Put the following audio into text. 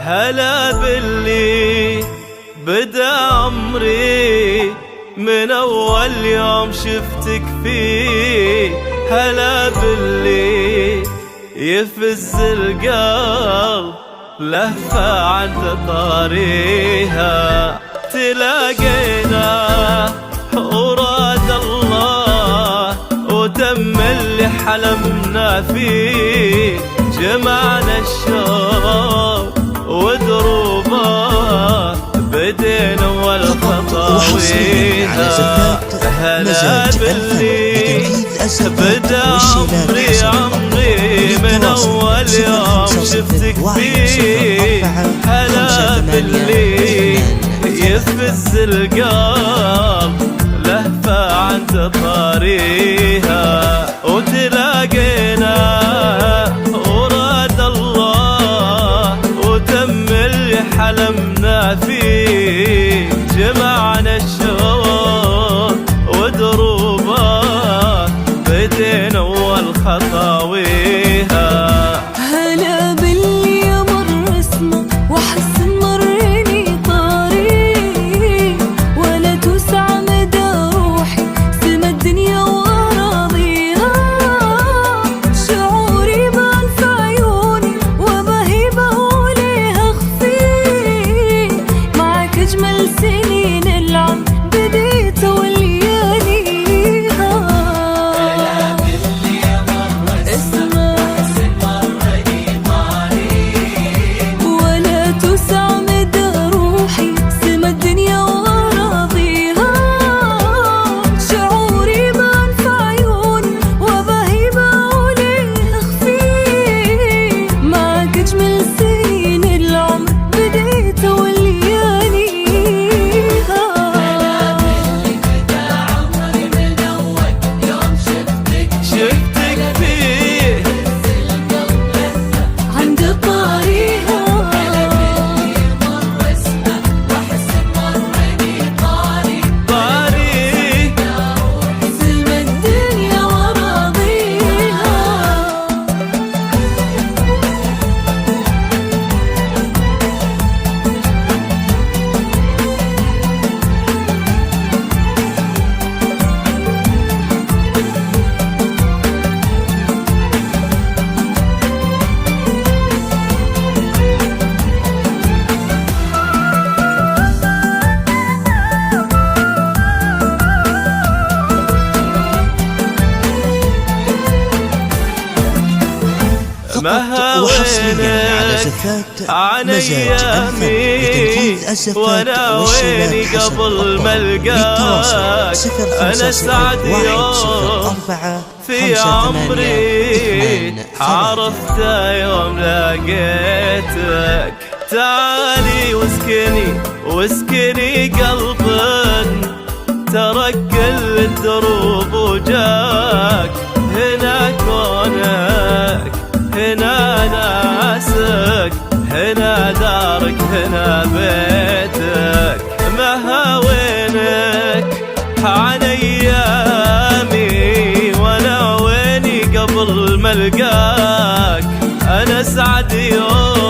هلا باللي بدا عمري من أول يوم شفتك فيه. هلا باللي يفز القلب لهفة عن تطاريها. تلاقينا وراد الله وتم اللي حلمنا فيه. جمعنا الشوق ودروبه بدينا والخطاويها. هلا باللي بدا عمري من أول يوم شفتك فيه. هلا باللي يفز القلب لهفة عن تطاريها. وتلاقينا وراد الله وتم اللي حلمنا فيه. جمعنا الشوق ودروبه بدينا والخطاويها. هلا باللي مر اسمه وحس مرني طريق ولا توسع مدى روحي سما الدنيا وأراضيها. شعوري بان في عيوني وبهيبة وليها خفي. معك أجمل سنين العمر بديت ولياليها. ما هوينك عن أيامي وانا ويني قبل ما القاك. انا سعد يوم في عمري عرفته يوم لقيتك. تعالي واسكني قلب ترك كل الدروب وجاك. هنا كونك هنا ناسك هنا دارك هنا بيتك. ما هوينك عن أيامي وانا ويني قبل ما القاك. انا سعد يوم